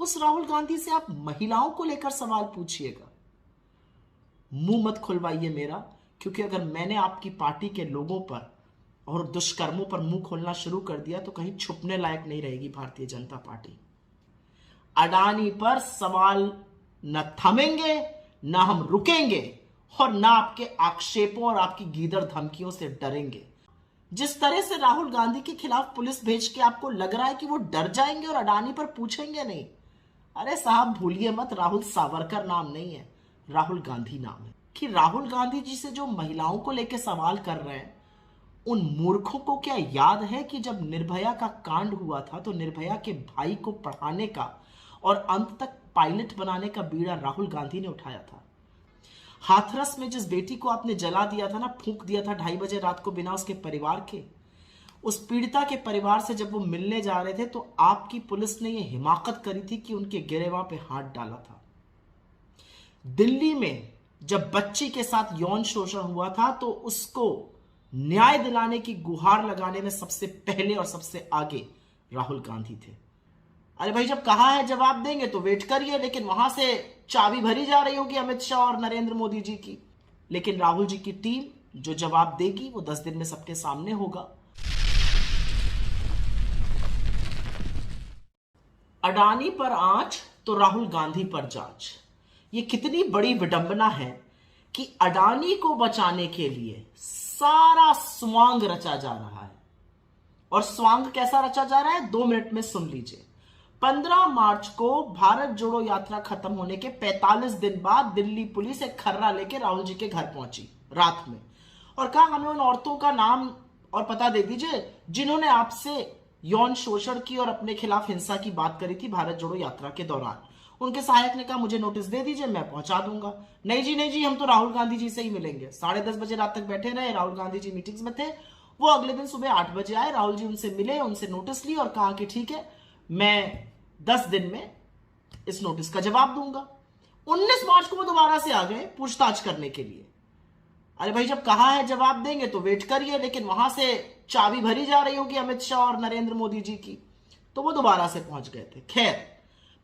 उस राहुल गांधी से आप महिलाओं को लेकर सवाल पूछिएगा। मुंह मत खुलवाइए मेरा, क्योंकि अगर मैंने आपकी पार्टी के लोगों पर और दुष्कर्मों पर मुंह खोलना शुरू कर दिया तो कहीं छुपने लायक नहीं रहेगी भारतीय जनता पार्टी। अडानी पर सवाल न थमेंगे, न हम रुकेंगे और न आपके आक्षेपों और आपकी गीदड़ धमकियों से डरेंगे। जिस तरह से राहुल गांधी के खिलाफ पुलिस भेज के आपको लग रहा है कि वो डर जाएंगे और अडानी पर पूछेंगे नहीं, अरे साहब भूलिए मत, राहुल सावरकर नाम नहीं है, राहुल गांधी नाम है। कि राहुल गांधी जी से जो महिलाओं को लेकर सवाल कर रहे हैं, उन मूर्खों को क्या याद है कि जब निर्भया का कांड हुआ था तो निर्भया के भाई को पढ़ाने का और अंत तक पायलट बनाने का बीड़ा राहुल गांधी ने उठाया था। हाथरस में जिस बेटी को आपने जला दिया था ना, फूंक दिया था 2:30 बजे रात को बिना उसके परिवार के, उस पीड़िता के परिवार से जब वो मिलने जा रहे थे तो आपकी पुलिस ने यह हिमाकत करी थी कि उनके गिरेवा पे हाथ डाला था। दिल्ली में जब बच्ची के साथ यौन शोषण हुआ था तो उसको न्याय दिलाने की गुहार लगाने में सबसे पहले और सबसे आगे राहुल गांधी थे। अरे भाई, जब कहा है जवाब देंगे तो वेट करिए, लेकिन वहां से चाबी भरी जा रही होगी अमित शाह और नरेंद्र मोदी जी की। लेकिन राहुल जी की टीम जो जवाब देगी वो 10 दिन में सबके सामने होगा। अडानी पर आंच तो राहुल गांधी पर जांच। ये कितनी बड़ी विडंबना है कि अडानी को बचाने के लिए सारा स्वांग रचा जा रहा है। और स्वांग कैसा रचा जा रहा है, 2 मिनट में सुन लीजिए। 15 मार्च को भारत जोड़ो यात्रा खत्म होने के 45 दिन बाद दिल्ली पुलिस एक खर्रा लेके राहुल जी के घर पहुंची रात में और कहा हमें उन औरतों का नाम और पता दे दीजिए जिन्होंने आपसे यौन शोषण की और अपने खिलाफ हिंसा की बात करी थी भारत जोड़ो यात्रा के दौरान। उनके सहायक ने कहा मुझे नोटिस दे दीजिए, मैं पहुंचा दूंगा। नहीं जी, नहीं जी, हम तो राहुल गांधी जी से ही मिलेंगे। 10:30 बजे रात तक बैठे रहे, राहुल गांधी जी मीटिंग्स में थे। वो अगले दिन सुबह 8 बजे आए, राहुल जी उनसे मिले, उनसे नोटिस ली और कहा कि ठीक है, मैं 10 दिन में इस नोटिस का जवाब दूंगा। 19 मार्च को वो दोबारा से आ गए पूछताछ करने के लिए। अरे भाई, जब कहा है जवाब देंगे तो वेट करिए, लेकिन वहां से चाबी भरी जा रही होगी अमित शाह और नरेंद्र मोदी जी की, तो वो दोबारा से पहुंच गए थे। खैर,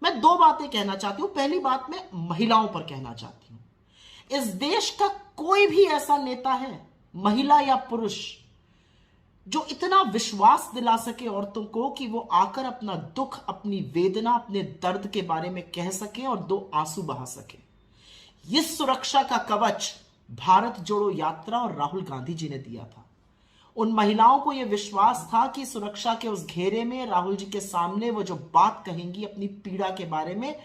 मैं 2 बातें कहना चाहती हूं। पहली बात मैं महिलाओं पर कहना चाहती हूं। इस देश का कोई भी ऐसा नेता है, महिला या पुरुष, जो इतना विश्वास दिला सके औरतों को कि वो आकर अपना दुख, अपनी वेदना, अपने दर्द के बारे में कह सके और 2 आंसू बहा सके। ये सुरक्षा का कवच भारत जोड़ो यात्रा और राहुल गांधी जी ने दिया था। उन महिलाओं को यह विश्वास था कि सुरक्षा के उस घेरे में राहुल जी के सामने वो जो बात कहेंगी अपनी पीड़ा के बारे में,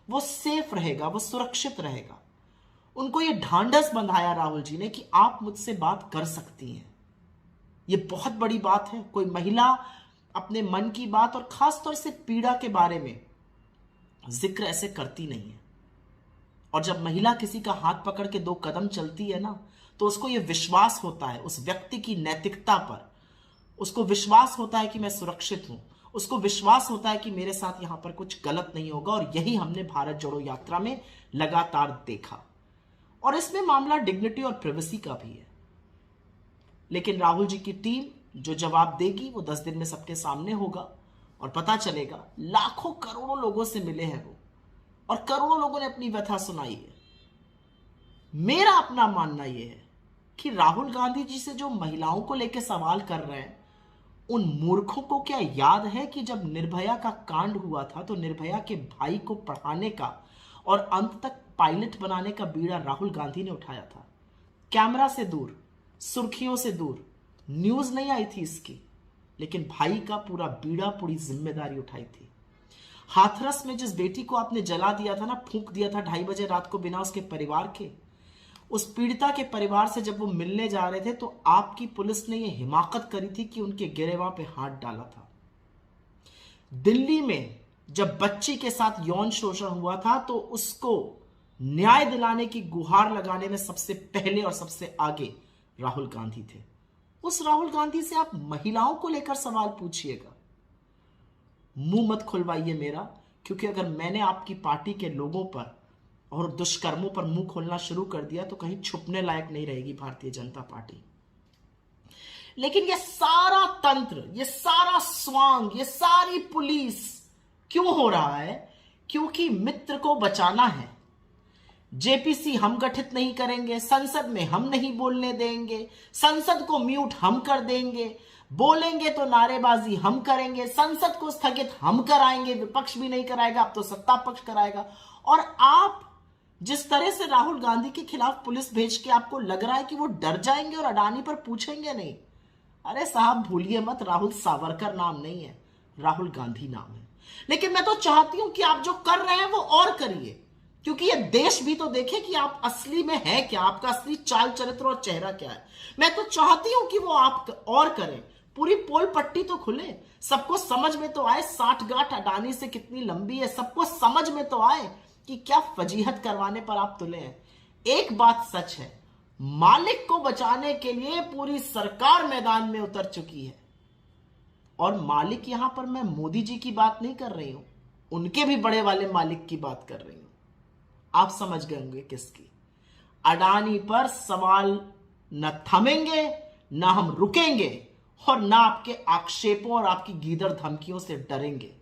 वो सेफ रहेगा, वो सुरक्षित रहेगा। उनको यह ढांढस बंधाया राहुल जी ने कि आप मुझसे बात कर सकती हैं। ये बहुत बड़ी बात है। कोई महिला अपने मन की बात और खासतौर से पीड़ा के बारे में जिक्र ऐसे करती नहीं है। और जब महिला किसी का हाथ पकड़ के 2 कदम चलती है ना, तो उसको यह विश्वास होता है उस व्यक्ति की नैतिकता पर। उसको विश्वास होता है कि मैं सुरक्षित हूं, उसको विश्वास होता है कि मेरे साथ यहां पर कुछ गलत नहीं होगा। और यही हमने भारत जोड़ो यात्रा में लगातार देखा। और इसमें मामला डिग्निटी और प्राइवेसी का भी है। लेकिन राहुल जी की टीम जो जवाब देगी वो 10 दिन में सबके सामने होगा और पता चलेगा। लाखों करोड़ों लोगों से मिले हैं वो और करोड़ों लोगों ने अपनी व्यथा सुनाई है। मेरा अपना मानना यह है कि राहुल गांधी जी से जो महिलाओं को लेकर सवाल कर रहे हैं, उन मूर्खों को क्या याद है कि जब निर्भया का कांड हुआ था तो निर्भया के भाई को पढ़ाने का और अंत तक पायलट बनाने का बीड़ा राहुल गांधी ने उठाया था। कैमरा से दूर, सुर्खियों से दूर, न्यूज नहीं आई थी इसकी, लेकिन भाई का पूरा बीड़ा, पूरी जिम्मेदारी उठाई थी। हाथरस में जिस बेटी को आपने जला दिया था ना, फूंक दिया था 2:30 बजे रात को बिना उसके परिवार के, उस पीड़िता के परिवार से जब वो मिलने जा रहे थे तो आपकी पुलिस ने यह हिमाकत करी थी कि उनके गिरेवा पे हाथ डाला था। दिल्ली में जब बच्ची के साथ यौन शोषण हुआ था तो उसको न्याय दिलाने की गुहार लगाने में सबसे पहले और सबसे आगे राहुल गांधी थे। उस राहुल गांधी से आप महिलाओं को लेकर सवाल पूछिएगा। मुंह मत खुलवाइए मेरा, क्योंकि अगर मैंने आपकी पार्टी के लोगों पर और दुष्कर्मों पर मुंह खोलना शुरू कर दिया तो कहीं छुपने लायक नहीं रहेगी भारतीय जनता पार्टी। लेकिन ये सारा तंत्र, ये सारा स्वांग, ये सारी पुलिस क्यों हो रहा है क्योंकि मित्र को बचाना है। जेपीसी हम गठित नहीं करेंगे, संसद में हम नहीं बोलने देंगे, संसद को म्यूट हम कर देंगे, बोलेंगे तो नारेबाजी हम करेंगे, संसद को स्थगित हम कराएंगे, विपक्ष भी नहीं कराएगा, अब तो सत्ता पक्ष कराएगा। और आप जिस तरह से राहुल गांधी के खिलाफ पुलिस भेज के आपको लग रहा है कि वो डर जाएंगे और अडानी पर पूछेंगे नहीं, अरे साहब भूलिए मत, राहुल सावरकर नाम नहीं है, राहुल गांधी नाम है। लेकिन मैं तो चाहती हूं कि आप जो कर रहे हैं वो और करिए, क्योंकि ये देश भी तो देखे कि आप असली में है क्या, आपका असली चाल चरित्र और चेहरा क्या है। मैं तो चाहती हूं कि वो आप और करें, पूरी पोल पट्टी तो खुले, सबको समझ में तो आए 60 गांठ अडानी से कितनी लंबी है, सबको समझ में तो आए कि क्या फजीहत करवाने पर आप तुले हैं। एक बात सच है, मालिक को बचाने के लिए पूरी सरकार मैदान में उतर चुकी है। और मालिक यहां पर मैं मोदी जी की बात नहीं कर रही हूं, उनके भी बड़े वाले मालिक की बात कर रही हूं। आप समझ गए होंगे किसकी। अडानी पर सवाल न थमेंगे, न हम रुकेंगे, और ना आपके आक्षेपों और आपकी गीदड़ धमकियों से डरेंगे।